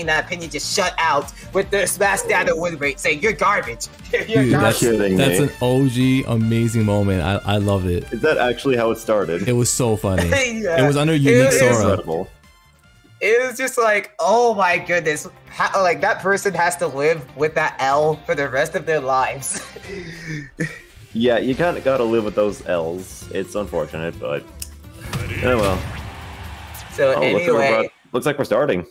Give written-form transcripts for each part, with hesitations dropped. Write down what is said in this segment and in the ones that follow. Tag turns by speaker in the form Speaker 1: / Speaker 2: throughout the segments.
Speaker 1: that opinion just shut out with the smash down win rate, saying you're garbage.
Speaker 2: Dude, that's an OG amazing moment. I love it.
Speaker 3: Is that actually how it started?
Speaker 2: It was so funny.
Speaker 1: Yeah.
Speaker 2: It was under unique Sora.
Speaker 3: Incredible.
Speaker 1: It was just like, oh my goodness, how, like that person has to live with that L for the rest of their lives.
Speaker 3: Yeah, you kind of gotta live with those L's. It's unfortunate, but oh well.
Speaker 1: So anyway,
Speaker 3: looks like we're starting.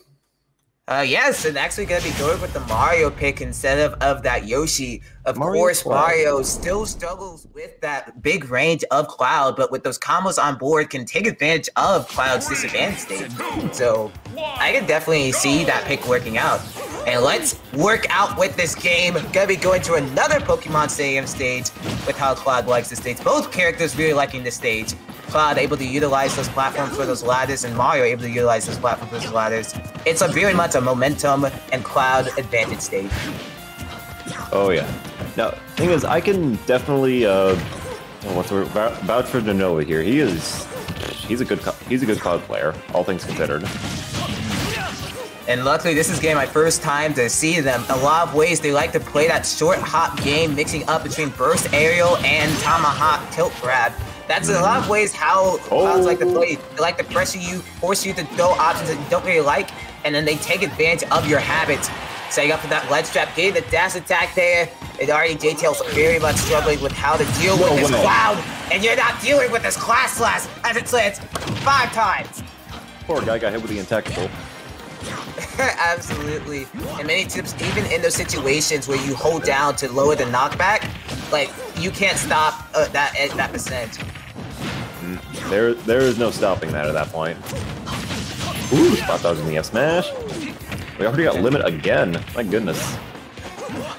Speaker 1: Yes, and actually gonna be going with the Mario pick instead of that Yoshi. Of course, Mario still struggles with that big range of Cloud, but with those combos on board can take advantage of Cloud's disadvantage state. So I can definitely see that pick working out. And let's work out with this game. Gonna be going to another Pokemon Stadium stage with how Cloud likes the stage. Both characters really liking the stage. Cloud able to utilize those platforms for those ladders, and Mario able to utilize those platforms for those ladders. It's a very much a momentum and Cloud advantage stage.
Speaker 3: Oh yeah. Now, thing is, I can definitely vouch for Jenova here. He's a good Cloud player, all things considered.
Speaker 1: And luckily, this is my first time to see them. A lot of ways they like to play that short hop game, mixing up between burst aerial and tomahawk tilt grab. That's a lot of ways how Clouds like to play. They like to pressure you, force you to throw options that you don't really like, and then they take advantage of your habits. Setting up for that ledge trap, getting the dash attack there. And already JJtails very much struggling with how to deal with this Cloud, and you're not dealing with this class slash as it lands 5 times.
Speaker 3: Poor guy got hit with the intactable.
Speaker 1: Absolutely. And many tips, even in those situations where you hold down to lower the knockback, like you can't stop that percentage.
Speaker 3: There is no stopping that at that point. Ooh, spot dodge in the F smash. We already got limit again. My goodness.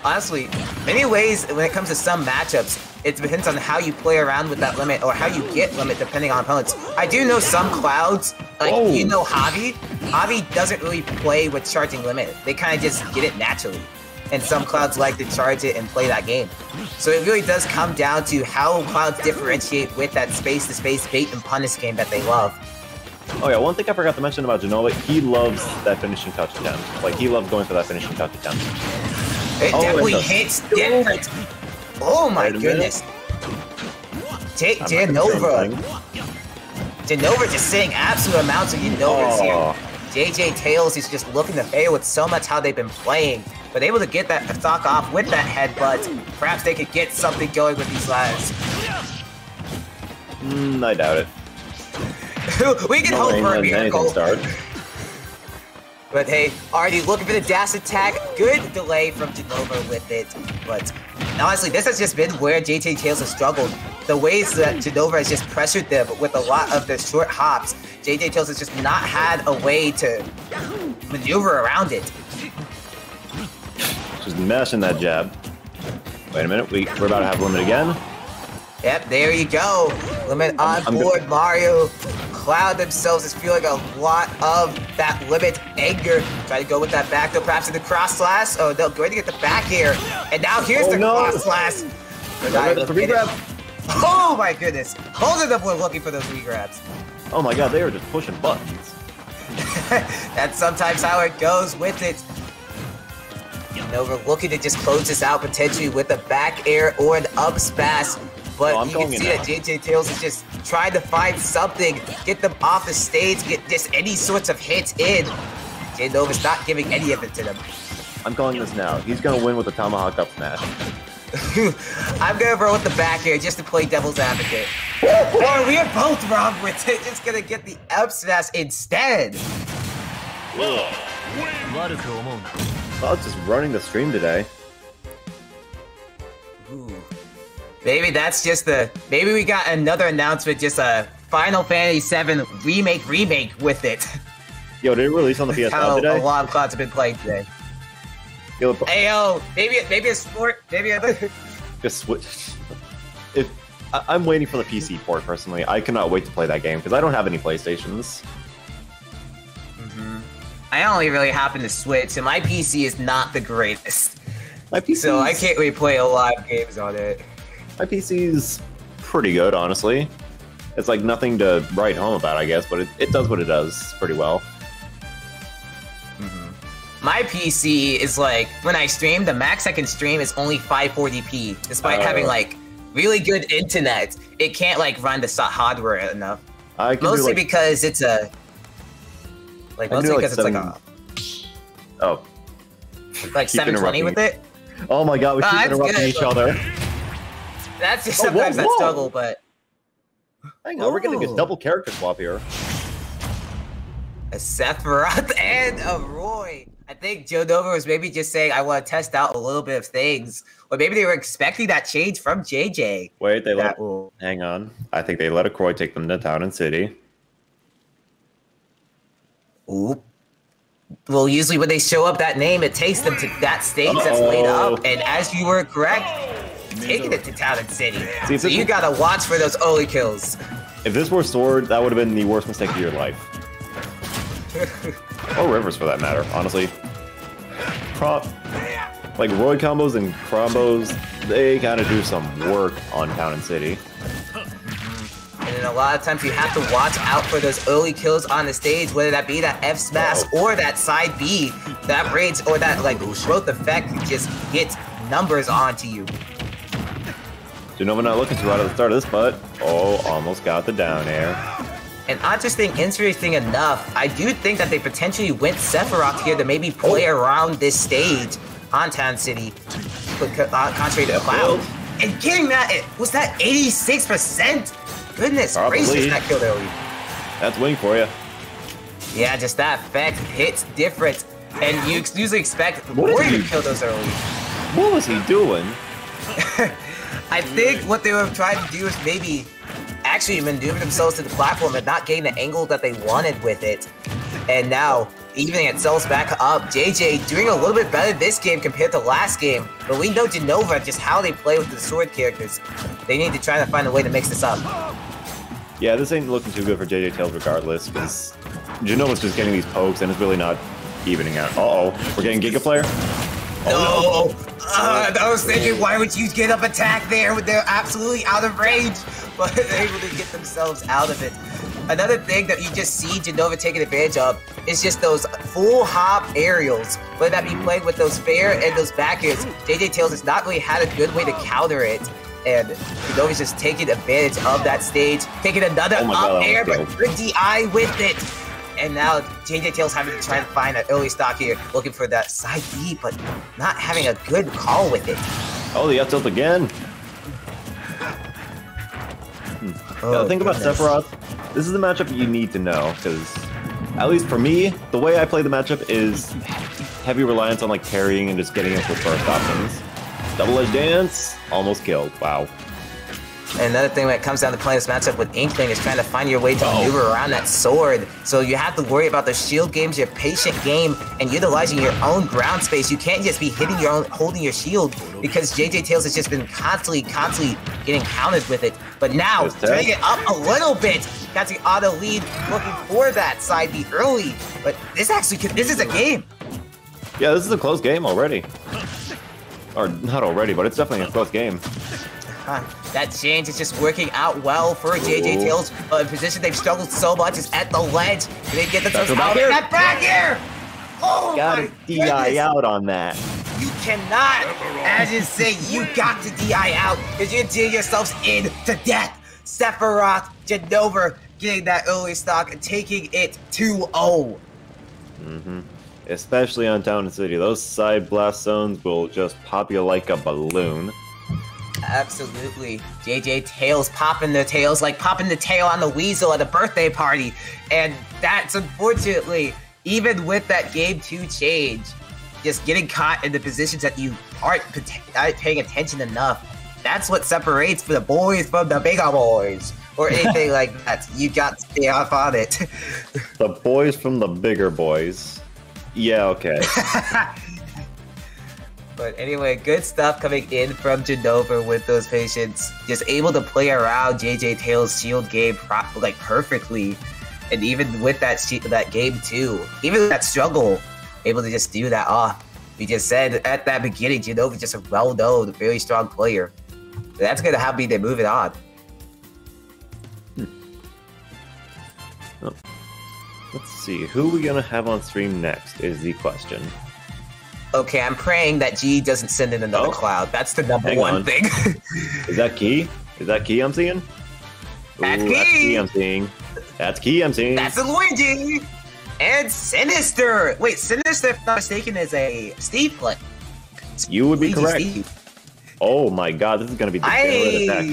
Speaker 1: Honestly, many ways when it comes to some matchups, it depends on how you play around with that limit or how you get limit depending on opponents. I do know some Clouds, like you know Javi. Javi doesn't really play with charging limit. They kind of just get it naturally. And some Clouds like to charge it and play that game. So it really does come down to how Clouds differentiate with that space-to-space bait and punish game that they love.
Speaker 3: Oh yeah, one thing I forgot to mention about Jenova, he loves that finishing touch attempt. Like, he loves going for that finishing touch attempt.
Speaker 1: It definitely hits different. Oh my goodness. Jenova. Jenova just saying absolute amounts of Jenovas here. JJtails is just looking to fail with so much how they've been playing. But able to get that stock off with that headbutt. Perhaps they could get something going with these ladders.
Speaker 3: I doubt it.
Speaker 1: We can hope for a miracle.
Speaker 3: Start.
Speaker 1: But hey, already looking for the dash attack. Good delay from Jenova with it. But honestly, this has just been where JJtails has struggled. The ways that Jenova has just pressured them with a lot of the short hops. JJtails has just not had a way to maneuver around it.
Speaker 3: Just mashing that jab. Wait a minute, we're about to have limit again.
Speaker 1: Yep, there you go. Limit on board, Mario. Cloud themselves is feeling a lot of that limit anger. Try to go with that back, though, perhaps in the cross slash. Oh, they're going to get the back here. And now here's the cross slash. Oh my goodness. Both of them were looking for those regrabs.
Speaker 3: Oh my god, they were just pushing buttons.
Speaker 1: That's sometimes how it goes with it. Jenova looking to just close this out potentially with a back air or an up smash. But you can see that JJtails is just trying to find something, get them off the stage, get just any sorts of hits in. Jenova's not giving any of it to them.
Speaker 3: I'm calling this now. He's going to win with the tomahawk up smash.
Speaker 1: I'm going to roll with the back air just to play devil's advocate. Or we are both wrong with it. Just going to get the up smash instead.
Speaker 3: Cloud's just running the stream today.
Speaker 1: Ooh. Maybe that's just maybe we got another announcement, just a Final Fantasy VII remake with it.
Speaker 3: Yo, did it release on the PS5 today?
Speaker 1: A lot of Clouds have been playing today.
Speaker 3: Yo,
Speaker 1: Ayo, maybe a sport, maybe a...
Speaker 3: Just switch. I'm waiting for the PC port, personally. I cannot wait to play that game, because I don't have any PlayStations.
Speaker 1: I only really happen to Switch, and my PC is not the greatest.
Speaker 3: My PC,
Speaker 1: so I can't really play a lot of games on it.
Speaker 3: My PC's pretty good, honestly. It's like nothing to write home about, I guess, but it does what it does pretty well.
Speaker 1: My PC is like, when I stream, the max I can stream is only 540p, despite having like really good internet. It can't like run the hardware enough. Mostly because it's a like mostly because it's like a like 720 with it.
Speaker 3: Oh my god, we keep interrupting each other.
Speaker 1: That's just sometimes that struggle, but
Speaker 3: hang on, we're getting a double character swap here.
Speaker 1: A Sephiroth and a Roy. I think Jenova was maybe just saying, I want to test out a little bit of things. Or maybe they were expecting that change from JJ.
Speaker 3: Wait, hang on. I think they let a Croy take them to Town and City.
Speaker 1: Ooh. Well, usually when they show up that name, it takes them to that stage that's laid up. And as you were correct, taking it to Town and City. See, so you gotta watch for those early kills.
Speaker 3: If this were Sword, that would have been the worst mistake of your life. Or Rivers, for that matter, honestly. Like, Roy combos and Crombos, they kind of do some work on Town and City.
Speaker 1: And then a lot of times you have to watch out for those early kills on the stage, whether that be that F smash or that side B, that rage or that, like, growth effect just gets numbers onto you.
Speaker 3: Jenova not looking too right at the start of this, but almost got the down air.
Speaker 1: And I just think, interesting enough, I do think that they potentially went Sephiroth here to maybe play around this stage on Town City, contrary to Cloud. And getting that, was that 86%? Goodness gracious, that killed early.
Speaker 3: That's wing for you.
Speaker 1: Yeah, just that effect hits different. And you usually expect Warrior to kill those early.
Speaker 3: What was he doing?
Speaker 1: I think what they were trying to do is maybe actually maneuver themselves to the platform and not getting the angle that they wanted with it. And now, evening itself back up. JJ doing a little bit better this game compared to last game. But we know Jenova, just how they play with the sword characters. They need to try to find a way to mix this up.
Speaker 3: Yeah, this ain't looking too good for JJtails regardless, because Genova's just getting these pokes and it's really not evening out. Uh-oh, we're getting Giga Player?
Speaker 1: Oh, no. I was thinking, why would you get up attack there when they're absolutely out of range, but they're able to get themselves out of it. Another thing that you just see Jenova taking advantage of is just those full hop aerials, whether that be playing with those fair and those back airs. JJtails has not really had a good way to counter it, and Jenova's just taking advantage of that stage, taking another up air, but good DI with it. And now JJtails having to try to find an early stock here, looking for that side B, but not having a good call with it.
Speaker 3: Oh, the up tilt again. The thing about Sephiroth, this is the matchup you need to know, because at least for me, the way I play the matchup is heavy reliance on like parrying and just getting into burst options. Double-edged dance, almost killed. Wow.
Speaker 1: And another thing when it comes down to playing this matchup with Inkling is trying to find your way to maneuver around that sword. So you have to worry about the shield games, your patient game, and utilizing your own ground space. You can't just be hitting your own, holding your shield, because JJtails has just been constantly getting countered with it. But now, turning it up a little bit, catching auto lead, looking for that side B early. But this is a game.
Speaker 3: Yeah, this is a close game already. Or not already, but it's definitely a close game.
Speaker 1: That change is just working out well for JJtails. A position they've struggled so much is at the ledge. They get themselves out of that back here. Oh,
Speaker 3: gotta DI out on that.
Speaker 1: You cannot, as you say, you got to DI out because you're doing yourselves in to death. Sephiroth, Jenova getting that early stock and taking it 2-0.
Speaker 3: Especially on Town and City. Those side blast zones will just pop you like a balloon.
Speaker 1: Absolutely. JJtails popping their tails like popping the tail on the weasel at a birthday party. And that's unfortunately, even with that game 2 change, just getting caught in the positions that you aren't paying attention enough. That's what separates the boys from the bigger boys. Or anything like that. You got to stay off on it.
Speaker 3: The boys from the bigger boys. Yeah, okay.
Speaker 1: But anyway, good stuff coming in from Jenova with those patients. Just able to play around JJtails' shield game like perfectly. And even with that game too, even with that struggle, able to just do that. We just said at that beginning, Jenova just a well-known, very strong player. That's going to help me to move it on.
Speaker 3: Let's see, who are we going to have on stream next is the question.
Speaker 1: Okay, I'm praying that G doesn't send in another Cloud. That's the number one thing.
Speaker 3: Is that key? Is that key I'm seeing?
Speaker 1: That's key.
Speaker 3: That's key I'm seeing. That's key I'm seeing.
Speaker 1: That's a Luigi. And Sinister. Wait, Sinister, if I'm not mistaken, is a Steve play.
Speaker 3: You would be correct. Steve. Oh my god, this is going to be the attack.